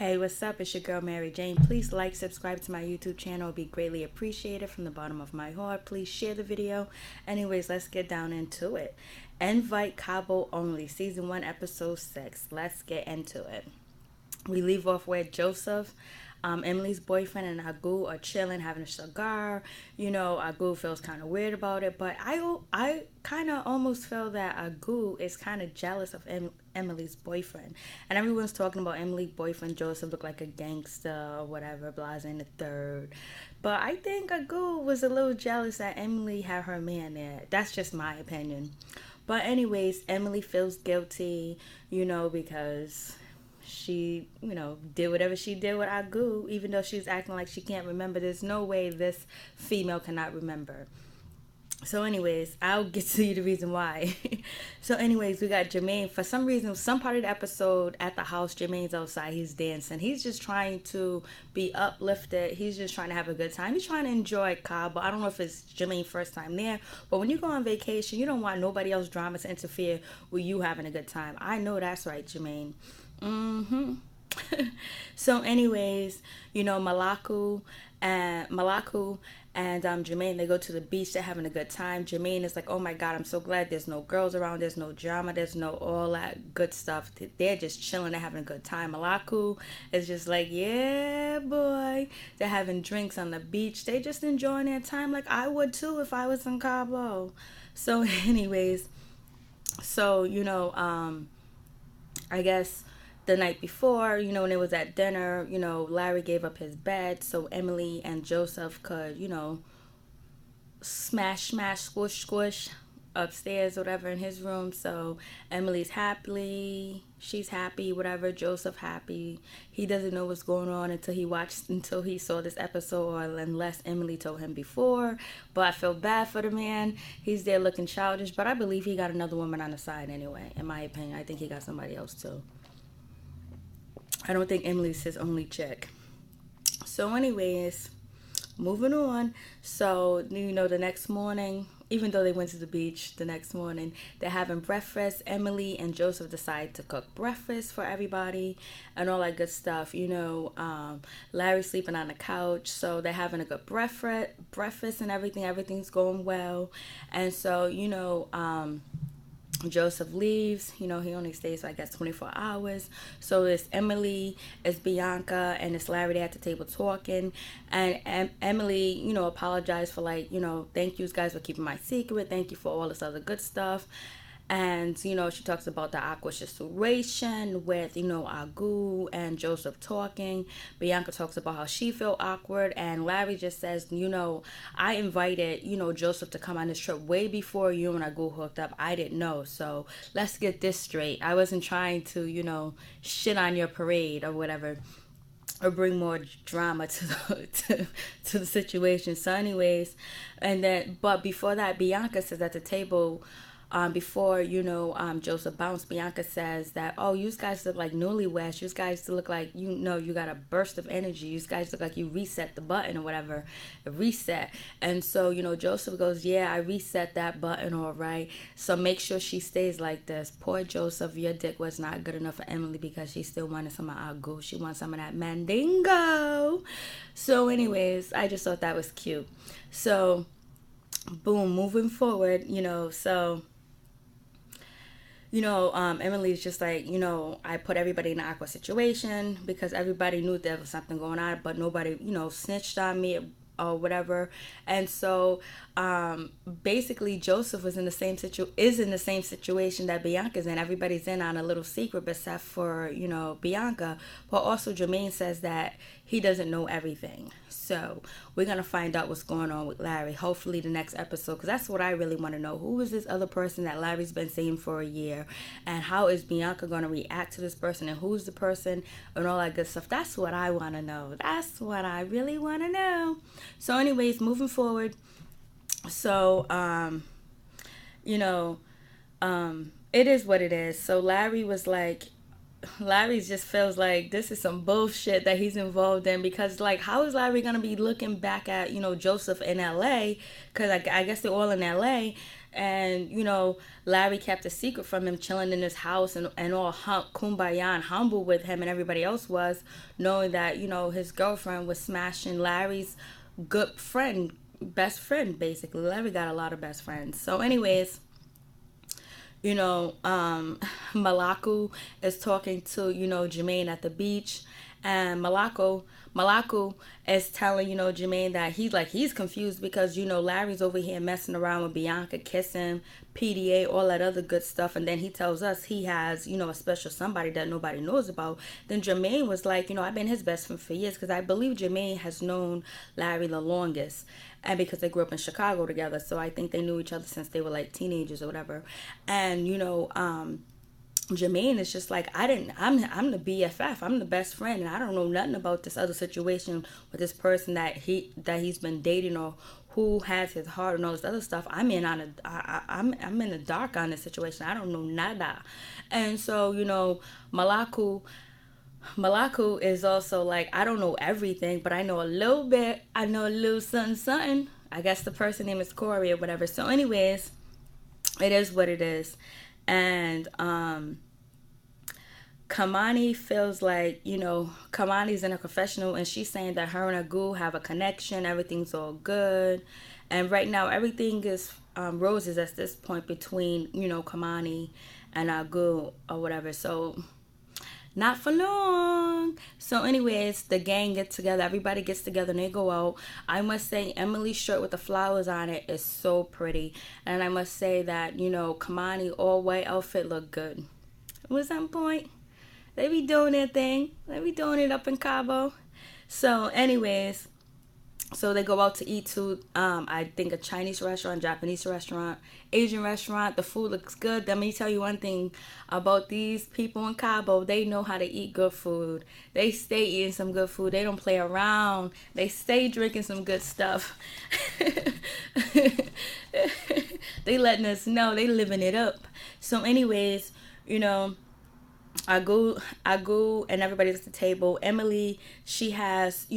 Hey, what's up? It's your girl Mary Jane. Please like, subscribe to my YouTube channel. It would be greatly appreciated from the bottom of my heart. Please share the video. Anyways, let's get down into it. Invite Cabo Only, Season 1, Episode 6. Let's get into it. We leave off where Joseph, Emily's boyfriend, and Agu are chilling, having a cigar. You know, Agu feels kind of weird about it, but I kind of almost feel that Agu is kind of jealous of Emily's boyfriend. And everyone's talking about Emily's boyfriend, Joseph, looked like a gangster or whatever, blase in the third. But I think Agu was a little jealous that Emily had her man there. That's just my opinion. But anyways, Emily feels guilty, because she, did whatever she did with Agu, even though she's acting like she can't remember. There's no way this female cannot remember. So anyways, I'll get to you the reason why. So anyways, we got Jermaine. For some reason, some part of the episode at the house, Jermaine's outside. He's dancing. He's just trying to be uplifted. He's just trying to have a good time. He's trying to enjoy Cabo. I don't know if it's Jermaine's first time there, but when you go on vacation, you don't want nobody else's drama to interfere with you having a good time. I know that's right, Jermaine. So anyways, Malaku and Jermaine, they go to the beach. They're having a good time. Jermaine is like, oh my God, I'm so glad there's no girls around. There's no drama. There's no all that good stuff. They're just chilling. They're having a good time. Malaku is just like, yeah, boy. They're having drinks on the beach. They just enjoying their time like I would too if I was in Cabo. So anyways, I guess the night before, when it was at dinner, Larry gave up his bed so Emily and Joseph could, smash, squish, squish upstairs, whatever, in his room. So Emily's happy, she's happy, whatever. Joseph happy. He doesn't know what's going on until he saw this episode, or unless Emily told him before. But I feel bad for the man. He's there looking childish, but I believe he got another woman on the side anyway. In my opinion, I think he got somebody else too. I don't think Emily's his only chick. So anyways, moving on. So, the next morning, even though they went to the beach, the next morning, they're having breakfast. Emily and Joseph decide to cook breakfast for everybody and all that good stuff. Larry's sleeping on the couch. So they're having a good breakfast and everything. Everything's going well. And so, Joseph leaves. He only stays for, I guess, 24 hours. So it's Emily, it's Bianca, and it's Larry there at the table talking. And Emily, apologized for thank you guys for keeping my secret. Thank you for all this other good stuff. And, she talks about the awkward situation with, Agu and Joseph talking. Bianca talks about how she felt awkward. And Larry just says, I invited, Joseph to come on this trip way before you and Agu hooked up. I didn't know. So let's get this straight. I wasn't trying to, shit on your parade or whatever, or bring more drama to the situation. So anyways, but before that, Bianca says at the table, before, Joseph bounced, Bianca says that, oh, you guys look like newlyweds. You guys look like, you got a burst of energy. You guys look like you reset the button or whatever, a reset. And so, Joseph goes, yeah, I reset that button, all right. So make sure she stays like this. Poor Joseph, your dick was not good enough for Emily because she still wanted some of our goo. She wants some of that mandingo. So anyways, I just thought that was cute. So, boom, moving forward, Emily's just like, I put everybody in an awkward situation because everybody knew there was something going on, but nobody, snitched on me or whatever. And so basically Joseph is in the same situation that Bianca's in. Everybody's in on a little secret except for, Bianca. But also Jermaine says that he doesn't know everything. So we're going to find out what's going on with Larry, hopefully the next episode, because that's what I really want to know. Who is this other person that Larry's been seeing for a year? And how is Bianca going to react to this person? And who's the person? And all that good stuff. That's what I want to know. That's what I really want to know. So anyways, moving forward. So, it is what it is. So Larry just feels like this is some bullshit that he's involved in, because how is Larry gonna be looking back at Joseph in LA, because I guess they're all in LA, and Larry kept a secret from him, chilling in his house and all kumbaya and humble with him, and everybody else was, knowing that his girlfriend was smashing Larry's good friend, best friend. Basically, Larry got a lot of best friends. So anyways, Malaku is talking to Jermaine at the beach, and Malaku is telling Jermaine that he's confused because Larry's over here messing around with Bianca, kissing, PDA, all that other good stuff, and then he tells us he has a special somebody that nobody knows about. Then Jermaine was like, I've been his best friend for years, because I believe Jermaine has known Larry the longest, and because they grew up in Chicago together, so I think they knew each other since they were like teenagers or whatever. And Jermaine is just like, I'm the BFF, I'm the best friend, and I don't know nothing about this other situation with this person that he's been dating, or who has his heart and all this other stuff. I'm in the dark on this situation. I don't know nada. And so Malaku is also like, I don't know everything, but I know a little bit. I know a little something something. I guess the person name is Corey or whatever. So anyways, it is what it is. And Kamani feels like, Kamani's in a confessional, and she's saying that her and Agu have a connection. Everything's all good. And right now, everything is roses at this point between, Kamani and Agu or whatever. So not for long. So anyways, the gang gets together. Everybody gets together and they go out. I must say, Emily's shirt with the flowers on it is so pretty. And I must say that, Kamani all white outfit looked good. It was on point. They be doing their thing. They be doing it up in Cabo. So anyways, so they go out to eat to, I think, a Chinese restaurant, Japanese restaurant, Asian restaurant. The food looks good. Let me tell you one thing about these people in Cabo. They know how to eat good food. They stay eating some good food. They don't play around. They stay drinking some good stuff. They letting us know. They living it up. So anyways, Agu and everybody's at the table. Emily, she has,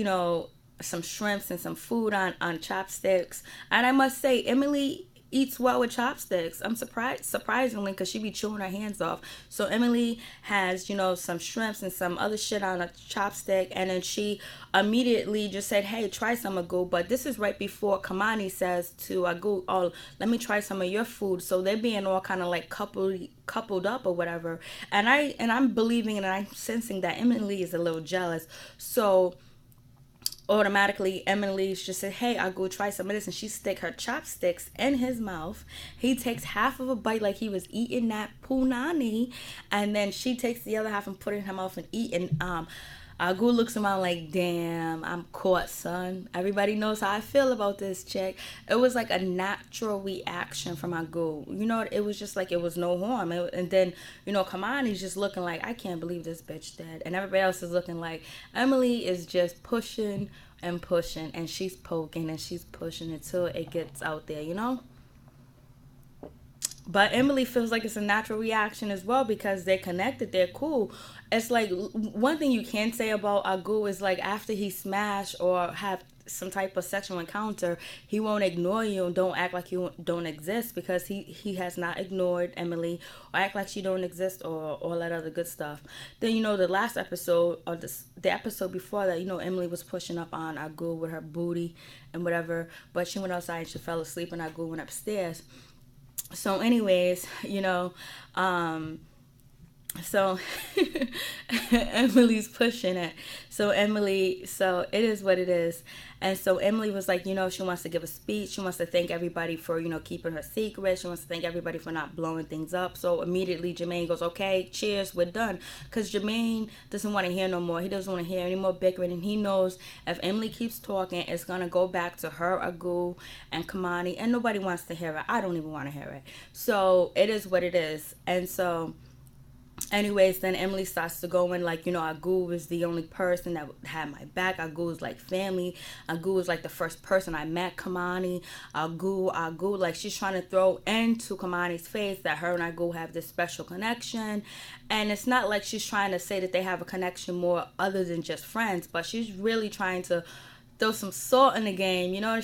some shrimps and some food on chopsticks. And I must say, Emily eats well with chopsticks. I'm surprisingly, because she be chewing her hands off. So Emily has, some shrimps and some other shit on a chopstick. And then she immediately just said, hey, try some Agu. But this is right before Kamani says to Agu, oh, let me try some of your food. So they're being all kind of like coupled up or whatever. And I'm believing and I'm sensing that Emily is a little jealous. So automatically, Emily just said, hey, I'll go try some of this, and she stick her chopsticks in his mouth. He takes half of a bite like he was eating that punani, and then she takes the other half and put it in her mouth and eat. And Agu looks around like, damn, I'm caught, son. Everybody knows how I feel about this chick. It was like a natural reaction from Agu. It was just like, it was no harm. And then, Kamani's just looking like, I can't believe this bitch dead. And everybody else is looking like, Emily is just pushing and pushing. And she's poking and she's pushing until it gets out there, But Emily feels like it's a natural reaction as well, because they're connected, they're cool. It's like, one thing you can say about Agu is like, after he smash or have some type of sexual encounter, he won't ignore you and don't act like you don't exist, because he has not ignored Emily or act like she don't exist or all that other good stuff. Then the last episode, or the episode before that, Emily was pushing up on Agu with her booty and whatever, but she went outside and she fell asleep and Agu went upstairs. So anyways, so Emily's pushing it. So it is what it is. And so Emily was like, she wants to give a speech. She wants to thank everybody for, keeping her secret. She wants to thank everybody for not blowing things up. So immediately Jermaine goes, okay, cheers, we're done. Because Jermaine doesn't want to hear no more. He doesn't want to hear any more bickering. And he knows if Emily keeps talking, it's going to go back to her, Agu, and Kamani. And nobody wants to hear it. I don't even want to hear it. So it is what it is. And so anyways, then Emily starts to go in like, Agu was the only person that had my back. Agu was like family. Agu was like the first person I met, Kamani. Agu, like she's trying to throw into Kamani's face that her and Agu have this special connection. And it's not like she's trying to say that they have a connection more other than just friends, but she's really trying to throw some salt in the game. You know,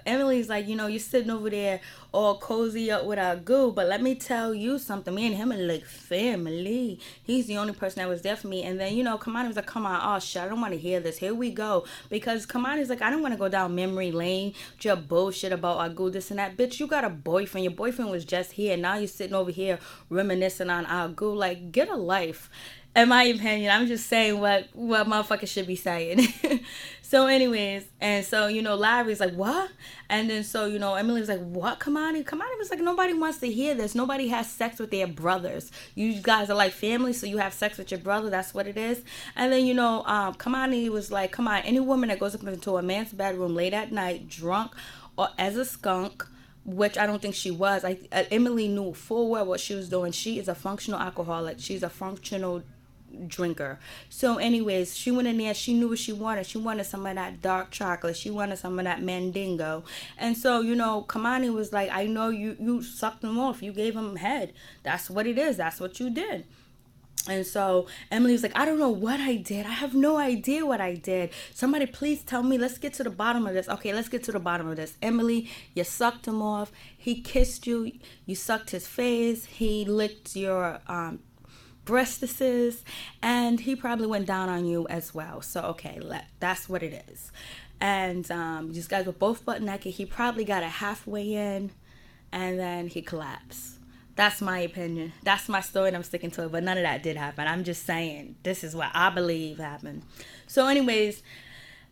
Emily's like, you know, you're sitting over there all cozy up with our goo, but let me tell you something. Me and him are like family. He's the only person that was there for me. And then, you know, Kamani was like, come on, oh shit, I don't want to hear this. Here we go. Because Kamani's like, I don't want to go down memory lane with your bullshit about our goo, this and that. Bitch, you got a boyfriend. Your boyfriend was just here. Now you're sitting over here reminiscing on our goo. Like, get a life. In my opinion, I'm just saying what motherfuckers should be saying. So anyways, and so, you know, Larry's like, what? And then so, you know, Emily was like, what, Kamani? Kamani was like, nobody wants to hear this. Nobody has sex with their brothers. You guys are like family, so you have sex with your brother. That's what it is. And then, you know, Kamani was like, come on, any woman that goes up into a man's bedroom late at night, drunk or as a skunk, which I don't think she was. Emily knew full well what she was doing. She is a functional alcoholic. She's a functional drinker. So anyways, she went in there, she knew what she wanted. She wanted some of that dark chocolate. She wanted some of that mandingo. And so, you know, Kamani was like, I know you sucked him off. You gave him head. That's what it is. That's what you did. And so Emily was like, I don't know what I did. I have no idea what I did. Somebody please tell me. Let's get to the bottom of this. Okay, let's get to the bottom of this. Emily, you sucked him off. He kissed you. You sucked his face. He licked your breastises, and he probably went down on you as well. So okay, that's what it is. And these guys were both butt naked. He probably got it halfway in, and then he collapsed. That's my opinion. That's my story, and I'm sticking to it. But none of that did happen. I'm just saying this is what I believe happened. So anyways,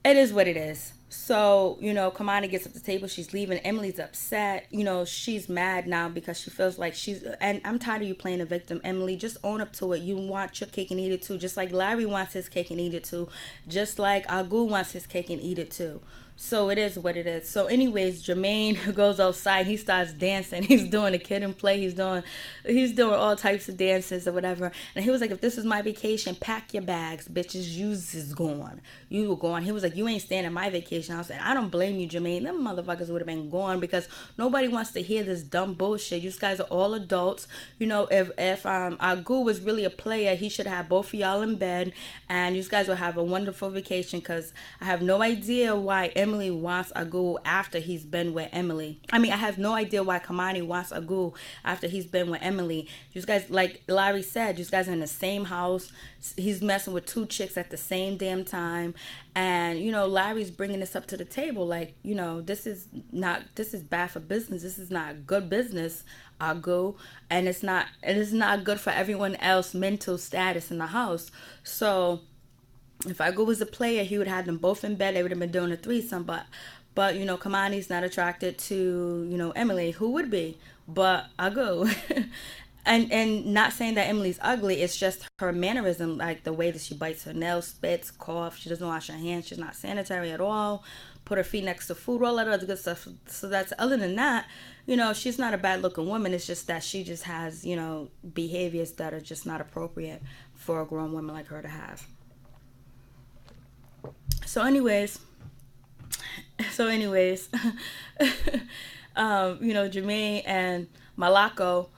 it is what it is. So, you know, Kamani gets at the table. She's leaving. Emily's upset. You know, she's mad now because she feels like and I'm tired of you playing a victim, Emily. Just own up to it. You want your cake and eat it too. Just like Larry wants his cake and eat it too. Just like Agu wants his cake and eat it too. So it is what it is. So anyways, Jermaine goes outside. He starts dancing. He's doing a kid and play. He's doing all types of dances or whatever. And he was like, if this is my vacation, pack your bags, bitches. You's is gone. You were gone. He was like, you ain't staying in my vacation house. And I don't blame you, Jermaine. Them motherfuckers would have been gone because nobody wants to hear this dumb bullshit. You guys are all adults. You know, if Agu was really a player, he should have both of y'all in bed. And you guys will have a wonderful vacation because I have no idea why Emily wants Agu after he's been with Emily. I mean, I have no idea why Kamani wants Agu after he's been with Emily. You guys, like Larry said, you guys are in the same house. He's messing with two chicks at the same damn time. And, you know, Larry's bringing this up to the table. Like, you know, this is bad for business. This is not good business, Agu. And it is not good for everyone else's mental status in the house. So if Agu was a player, he would have them both in bed. They would have been doing a threesome. But you know, Kamani's not attracted to, you know, Emily. Who would be? But Agu. And not saying that Emily's ugly. It's just her mannerism, like the way that she bites her nails, spits, coughs. She doesn't wash her hands. She's not sanitary at all. Put her feet next to food, all that other good stuff. So that's, other than that, you know, she's not a bad looking woman. It's just that she just has, you know, behaviors that are just not appropriate for a grown woman like her to have. So anyways, you know, Jermaine and Malaku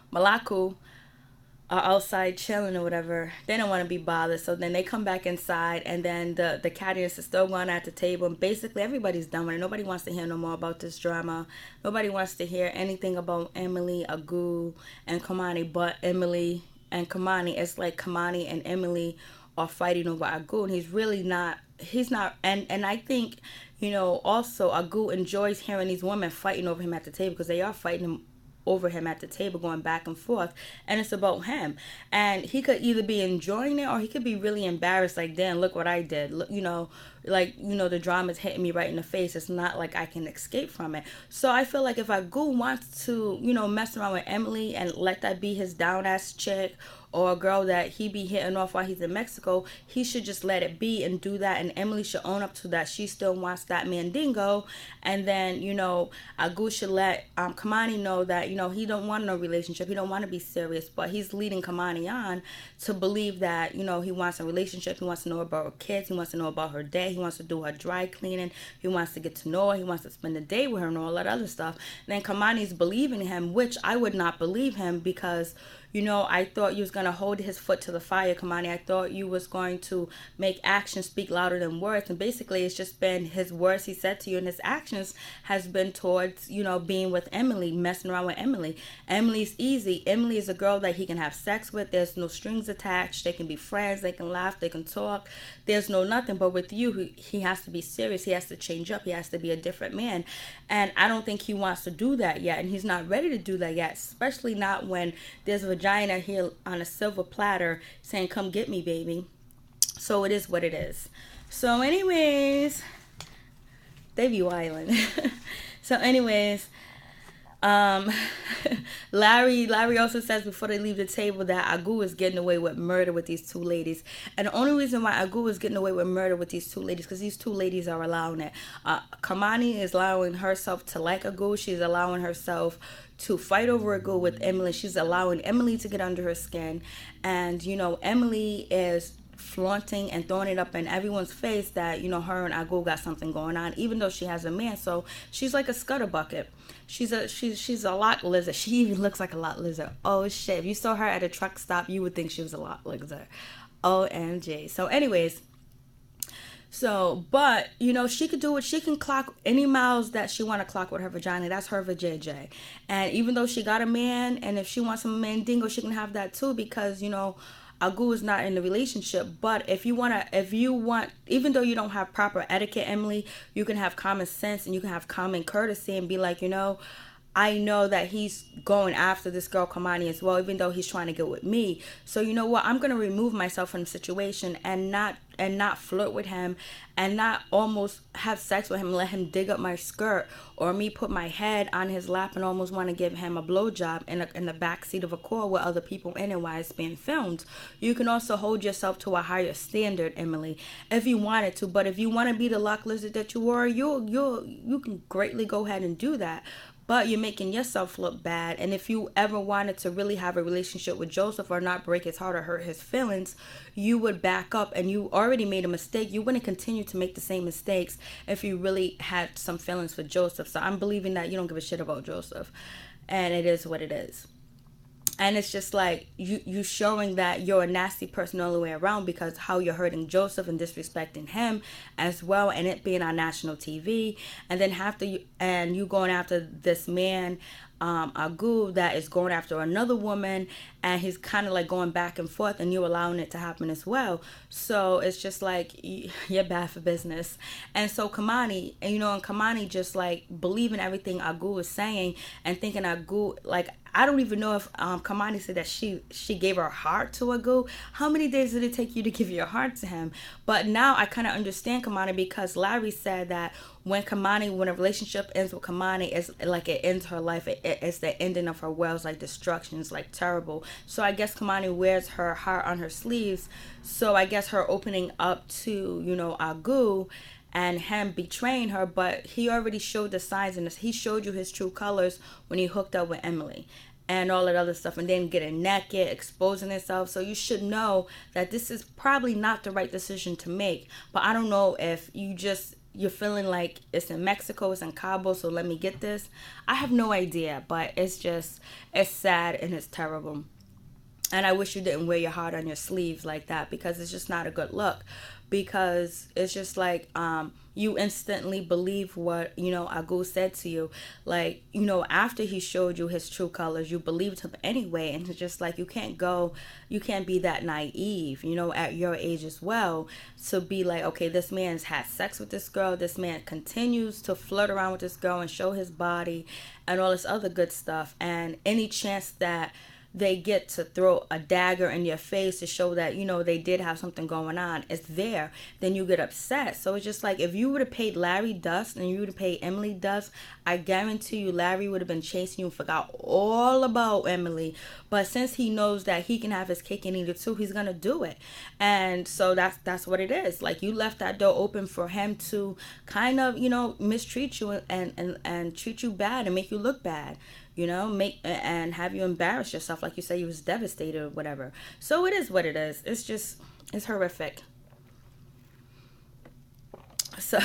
are outside chilling or whatever. They don't want to be bothered. So then they come back inside, and then the cattiness is still going at the table. And basically everybody's done with it. Nobody wants to hear no more about this drama. Nobody wants to hear anything about Emily, Agu, and Kamani but Emily and Kamani. It's like Kamani and Emily are fighting over Agu, and he's not, and I think, you know, also Agu enjoys hearing these women fighting over him at the table, because they are fighting over him at the table, going back and forth, and it's about him. And he could either be enjoying it, or he could be really embarrassed, like, damn, look what I did. Look, you know, like, you know, the drama's hitting me right in the face. It's not like I can escape from it. So I feel like if Agu wants to, you know, mess around with Emily and let that be his down ass chick, or a girl that he be hitting off while he's in Mexico, he should just let it be and do that. And Emily should own up to that. She still wants that mandingo. And then, you know, Agu should let Kamani know that, you know, he don't want no relationship. He don't want to be serious. But he's leading Kamani on to believe that, you know, he wants a relationship. He wants to know about her kids. He wants to know about her day. He wants to do her dry cleaning. He wants to get to know her. He wants to spend the day with her and all that other stuff. And then Kamani's believing him, which I would not believe him, because, I thought you was going to hold his foot to the fire, Kamani. I thought you was going to make actions speak louder than words. And basically, it's just been his words he said to you, and his actions has been towards, being with Emily, messing around with Emily. Emily's easy. Emily is a girl that he can have sex with. There's no strings attached. They can be friends. They can laugh. They can talk. There's no nothing. But with you, he has to be serious. He has to change up. He has to be a different man. And I don't think he wants to do that yet. And he's not ready to do that yet, especially not when there's a vagina here on a silver platter saying, come get me, baby. So it is what it is. So anyways, they be wildin'. So anyways, Larry also says before they leave the table that Agu is getting away with murder with these two ladies. And the only reason why Agu is getting away with murder with these two ladies, because these two ladies are allowing it. Kamani is allowing herself to like Agu. She's allowing herself to fight over Agu with Emily. She's allowing Emily to get under her skin. And, Emily is flaunting and throwing it up in everyone's face that, her and Agu got something going on, even though she has a man. So she's like a scutterbucket. She's a lot lizard. She even looks like a lot lizard. Oh shit. If you saw her at a truck stop, you would think she was a lot lizard. OMG. So anyways, but, she could do it. She can clock any miles that she want to clock with her vagina. That's her vajayjay. And even though she got a man, and if she wants some mandingo, she can have that too, because, Agu is not in the relationship. But if you want, even though you don't have proper etiquette, Emily, you can have common sense and you can have common courtesy and be like, I know that he's going after this girl Kamani as well, even though he's trying to get with me. So you know what? I'm gonna remove myself from the situation and not flirt with him, and not almost have sex with him, let him dig up my skirt, or me put my head on his lap and almost want to give him a blowjob in the back seat of a car with other people in it while it's being filmed. You can also hold yourself to a higher standard, Emily, if you wanted to. But if you want to be the lock lizard that you are, you can greatly go ahead and do that. But you're making yourself look bad. And if you ever wanted to really have a relationship with Joseph or not break his heart or hurt his feelings, you would back up, and you already made a mistake. You wouldn't continue to make the same mistakes if you really had some feelings for Joseph. So I'm believing that you don't give a shit about Joseph. And it is what it is. And it's just like you showing that you're a nasty person all the way around, because how you're hurting Joseph and disrespecting him as well, and it being on national TV, and then you going after this man, Agu, that is going after another woman, and he's kind of like going back and forth, and you're allowing it to happen as well. So it's just like you're bad for business. And so Kamani, and Kamani just like believing everything Agu is saying and thinking Agu, like, I don't even know if Kamani said that she gave her heart to Agu. How many days did it take you to give your heart to him? But now I kind of understand Kamani, because Larry said that when a relationship ends with Kamani, it's like it ends her life. It's the ending of her world. It's like destruction. It's like terrible. So I guess Kamani wears her heart on her sleeves. So I guess her opening up to, Agu and him betraying her, but he already showed the signs, and he showed you his true colors when he hooked up with Emily and all that other stuff, and then getting naked, exposing himself. So you should know that this is probably not the right decision to make. But I don't know if you're feeling like it's in Mexico, it's in Cabo, so let me get this. I have no idea, but it's sad and it's terrible. And I wish you didn't wear your heart on your sleeves like that, because it's just not a good look. Because it's just like you instantly believe what Agu said to you, like after he showed you his true colors, you believed him anyway. And it's just like you can't be that naive at your age as well, to be like, okay, this man's had sex with this girl, this man continues to flirt around with this girl and show his body and all this other good stuff, and any chance that they get to throw a dagger in your face to show that, they did have something going on, it's there, then you get upset. So it's just like, if you would have paid Larry dust and you would have paid Emily dust, I guarantee you Larry would have been chasing you and forgot all about Emily. But since he knows that he can have his cake and eat it too, he's gonna do it. And so that's what it is. Like, you left that door open for him to kind of, mistreat you and treat you bad and make you look bad. Make and have you embarrass yourself, like you say you was devastated or whatever. So it is what it is. It's horrific. So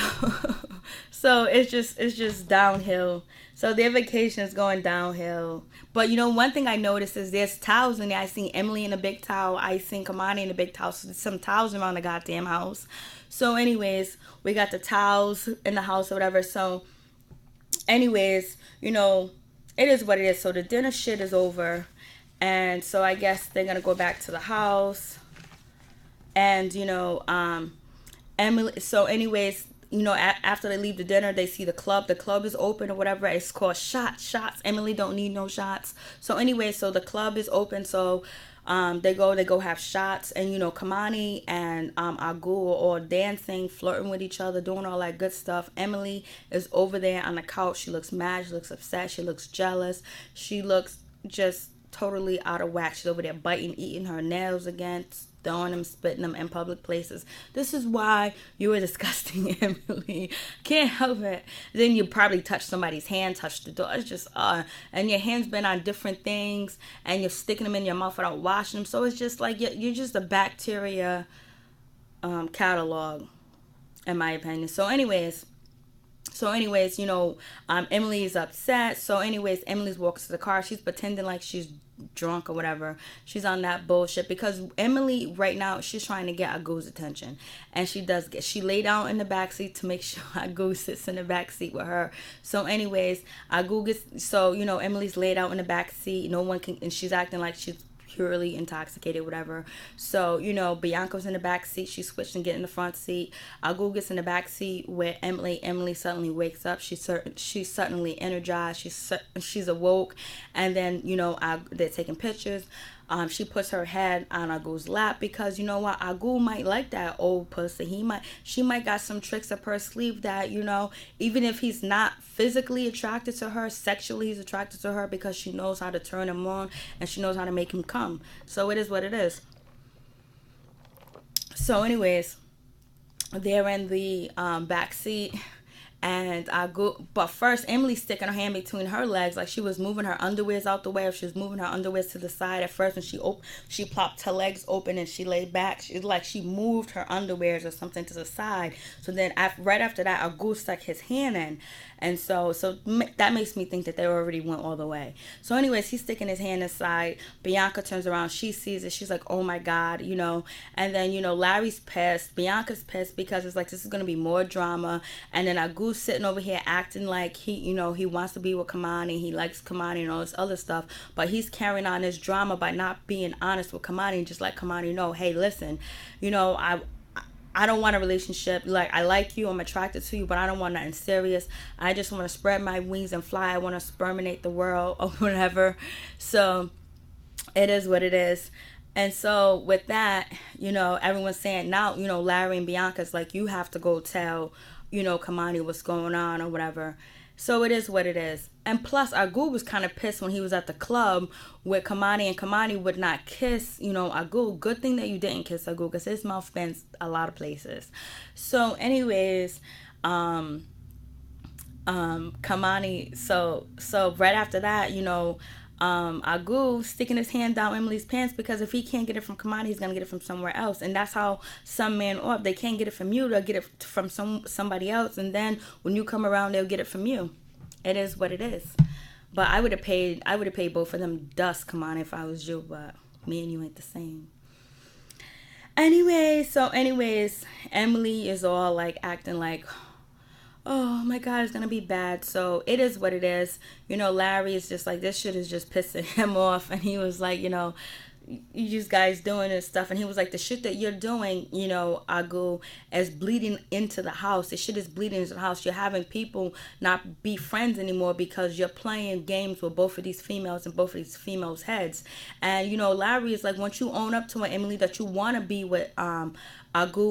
so it's just downhill. So their vacation is going downhill. But you know, one thing I noticed is there's towels in there. I seen Emily in a big towel. I seen Kamani in a big towel. So there's some towels around the goddamn house. So anyways, we got the towels in the house or whatever. So anyways, it is what it is. So the dinner shit is over. And so I guess they're gonna go back to the house. And Emily, so anyways, after they leave the dinner, they see the club. The club is open or whatever. It's called Shots. Emily don't need no shots. So anyway, so the club is open. So they go have shots. And Kamani and Agu are all dancing, flirting with each other, doing all that good stuff. Emily is over there on the couch. She looks mad. She looks upset. She looks jealous. She looks just totally out of whack. She's over there biting, eating her nails again, throwing them, spitting them in public places. This is why you were disgusting, Emily. Can't help it. Then you probably touch somebody's hand, touch the door. It's just, and your hand's been on different things, and you're sticking them in your mouth without washing them. So it's just like you're just a bacteria catalog, in my opinion. So anyways, Emily is upset. So anyways, Emily's walks to the car. She's pretending like she's drunk or whatever. She's on that bullshit because Emily right now, she's trying to get Agu's attention. And she lay down in the backseat to make sure Agu sits in the backseat with her. So anyways, Emily's laid out in the backseat. No one can, and she's acting like she's purely intoxicated, whatever. So Bianca's in the back seat. She switched and get in the front seat. Agu gets in the back seat with Emily. Emily suddenly wakes up. She's suddenly energized. She's awoke. And then they're taking pictures. She puts her head on Agu's lap because you know what, Agu might like that old pussy. She might got some tricks up her sleeve that even if he's not physically attracted to her, sexually he's attracted to her because she knows how to turn him on and she knows how to make him come. So it is what it is. So anyways, they're in the back seat. And but first Emily's sticking her hand between her legs, like she was moving her underwears out the way, or she was moving her underwears to the side at first. And she plopped her legs open and she laid back. She's like she moved her underwears or something to the side. So then right after that, Agu stuck his hand in, and so that makes me think that they already went all the way. So anyways, he's sticking his hand inside. Bianca turns around, she sees it, she's like, oh my god, And then Larry's pissed, Bianca's pissed because it's like this is gonna be more drama. And then Agu sitting over here acting like he wants to be with Kamani, he likes Kamani and all this other stuff, but he's carrying on this drama by not being honest with Kamani, just like Kamani hey, listen, I don't want a relationship. Like, I like you, I'm attracted to you, but I don't want nothing serious. I just want to spread my wings and fly. I want to sperminate the world or whatever. So it is what it is. And so with that, everyone's saying now, Larry and Bianca's like, you have to go tell Kamani what's going on or whatever. So it is what it is. And plus, Agu was kind of pissed when he was at the club with Kamani, and Kamani would not kiss, Agu. Good thing that you didn't kiss Agu, because his mouth bends a lot of places. So anyways, Kamani, so right after that, Agu sticking his hand down Emily's pants, because if he can't get it from Kamani, he's gonna get it from somewhere else. And that's how some men are. They can't get it from you, they'll get it from somebody else, and then when you come around, they'll get it from you. It is what it is. But I would have paid both of them dust, Kamani, if I was you, but me and you ain't the same. Anyways, Emily is all like acting like, oh my god, it's gonna be bad. So it is what it is. Larry is just like, this shit is just pissing him off, and he was like, you guys doing this stuff, and he was like, the shit that you're doing, Agu, is bleeding into the house. The shit is bleeding into the house. You're having people not be friends anymore because you're playing games with both of these females and both of these females' heads. And Larry is like, once you own up to it, Emily, that you want to be with Agu,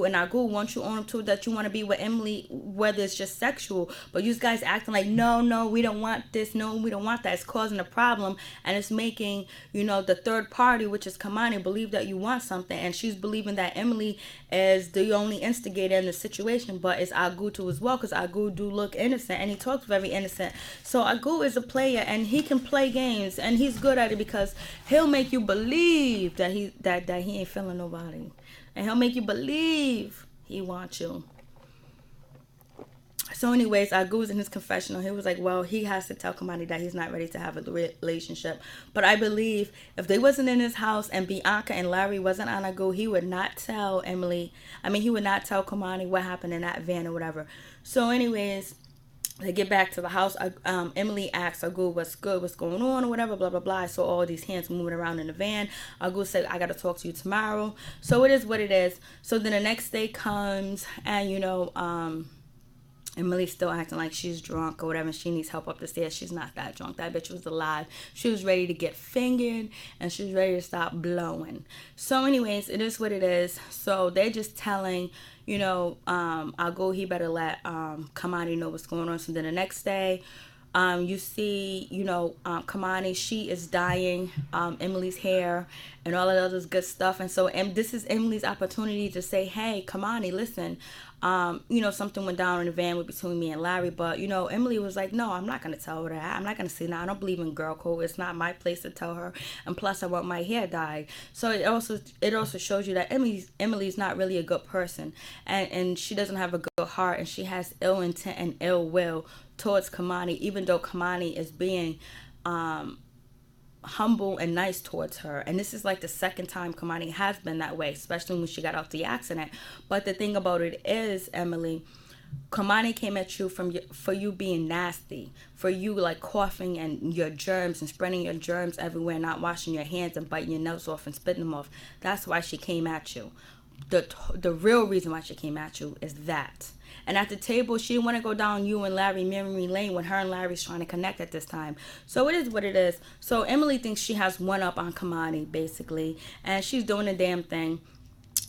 and Agu, once you own up to it, that you want to be with Emily, whether it's just sexual, but you guys acting like, no, we don't want this, no, we don't want that. It's causing a problem, and it's making, the third party, which is Kamani, believe that you want something, and she's believing that Emily is the only instigator in the situation, but it's Agu too as well, because Agu do look innocent, and he talks very innocent. So Agu is a player, and he can play games, and he's good at it, because he'll make you believe that he ain't feeling nobody. And he'll make you believe he wants you. So anyways, Agu was in his confessional. He was like, well, he has to tell Kamani that he's not ready to have a relationship. But I believe if they wasn't in his house and Bianca and Larry wasn't on Agu, he would not tell Emily. I mean, he would not tell Kamani what happened in that van or whatever. So anyways, they get back to the house. Emily asks Agu what's good, what's going on, or whatever, blah, blah, blah. I saw all these hands moving around in the van. Agu said, I got to talk to you tomorrow. So it is what it is. So then the next day comes, and, Emily's still acting like she's drunk or whatever, and she needs help up the stairs. She's not that drunk. That bitch was alive. She was ready to get fingered, and she was ready to stop blowing. So anyways, it is what it is. So they're just telling, Agu, he better let Kamani know what's going on. So then the next day, you see, Kamani, she is dyeing Emily's hair and all of that other good stuff. And so this is Emily's opportunity to say, hey, Kamani, listen, something went down in the van between me and Larry. But, Emily was like, no, I'm not going to tell her that. I'm not going to say, no, I don't believe in girl code. It's not my place to tell her. And plus, I want my hair dyed. So it also shows you that Emily's not really a good person. And she doesn't have a good heart. And she has ill intent and ill will towards Kamani, even though Kamani is being humble and nice towards her. And this is like the second time Kamani has been that way, especially when she got out the accident. But the thing about it is, Emily, Kamani came at you for you being nasty, for you like coughing and your germs and spreading your germs everywhere, not washing your hands and biting your nails off and spitting them off. That's why she came at you. The real reason why she came at you is that. And at the table, she didn't want to go down you and Larry memory lane when her and Larry's trying to connect at this time. So it is what it is. So Emily thinks she has one up on Kamani, basically. And she's doing the damn thing.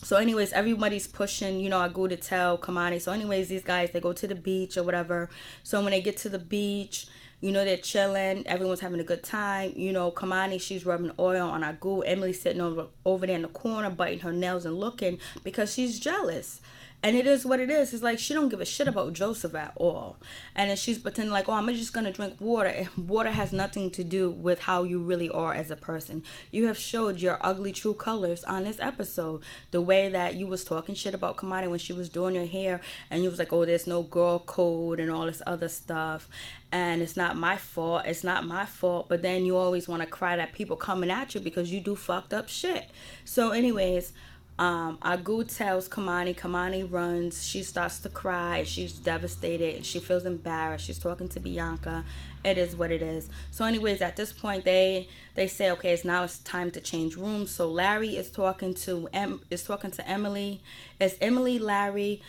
So anyways, everybody's pushing, I go to tell Kamani. So anyways, these guys, they go to the beach or whatever. So when they get to the beach, they're chilling. Everyone's having a good time. Kamani, she's rubbing oil on Agu. Emily's sitting over there in the corner, biting her nails and looking because she's jealous. And it is what it is. It's like she don't give a shit about Joseph at all. And then she's pretending like, I'm just going to drink water. And water has nothing to do with how you really are as a person. You have showed your ugly true colors on this episode. The way that you was talking shit about Kamani when she was doing her hair. And you was like, there's no girl code and all this other stuff. And it's not my fault. It's not my fault. But then you always want to cry that people coming at you because you do fucked up shit. So anyways, Agu tells Kamani runs. She starts to cry. She's devastated. She feels embarrassed. She's talking to Bianca. It is what it is. So anyways, at this point, they say, okay, it's time to change rooms. So Larry is talking to Emily. It's Emily, Larry,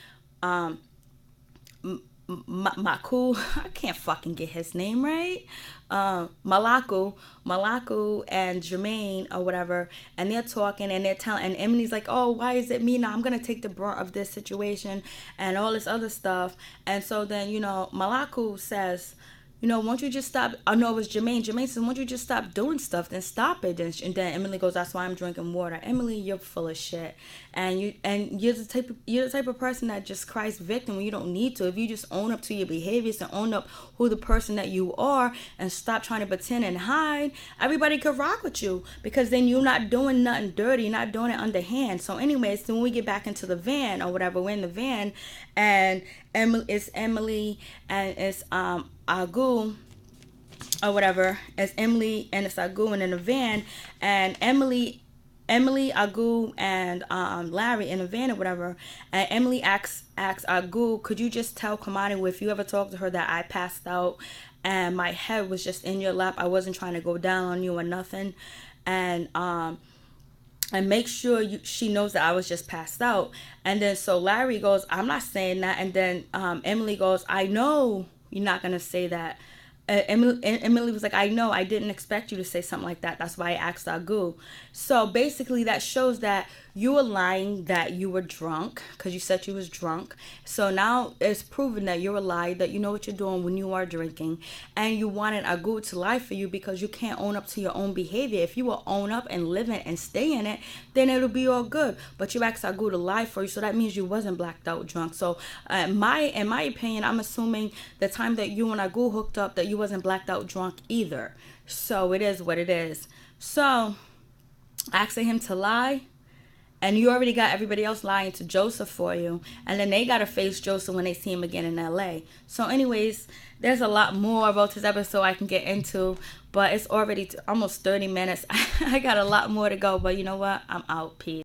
Maku, I can't fucking get his name right. Malaku and Jermaine or whatever, and they're talking and they're telling, and Emily's like, why is it me now? I'm gonna take the brunt of this situation and all this other stuff. And so then Malaku says, won't you just stop? Oh no, it was Jermaine. Jermaine says, won't you just stop doing stuff? Then stop it. And then Emily goes, that's why I'm drinking water. Emily, you're full of shit. And you're the type of person that just cries victim when you don't need to. If you just own up to your behaviors and own up who the person that you are and stop trying to pretend and hide, everybody could rock with you because then you're not doing nothing dirty. You're not doing it underhand. So anyways, then when we get back into the van or whatever, we're in the van and it's Emily and it's Agu or whatever. It's Emily and it's Agu and in the van, and Emily, Agu, and Larry in the van or whatever. And Emily asks Agu, could you just tell Kamani if you ever talk to her that I passed out and my head was just in your lap. I wasn't trying to go down on you or nothing. And make sure she knows that I was just passed out. And then so Larry goes, I'm not saying that. And then Emily goes, I know you're not going to say that. Emily was like, I know, I didn't expect you to say something like that. That's why I asked Agu. So basically that shows that you were lying that you were drunk because you said you was drunk. So now it's proven that you're a liar, that you know what you're doing when you are drinking. And you wanted Agu to lie for you because you can't own up to your own behavior. If you will own up and live in it and stay in it, then it'll be all good. But you asked Agu to lie for you, so that means you wasn't blacked out drunk. So in my opinion, I'm assuming the time that you and Agu hooked up that you wasn't blacked out drunk either. So it is what it is. So asking him to lie, And you already got everybody else lying to Joseph for you. And then they got to face Joseph when they see him again in LA. So anyways, there's a lot more about this episode I can get into. But it's already almost 30 minutes. I got a lot more to go. But you know what? I'm out. Peace.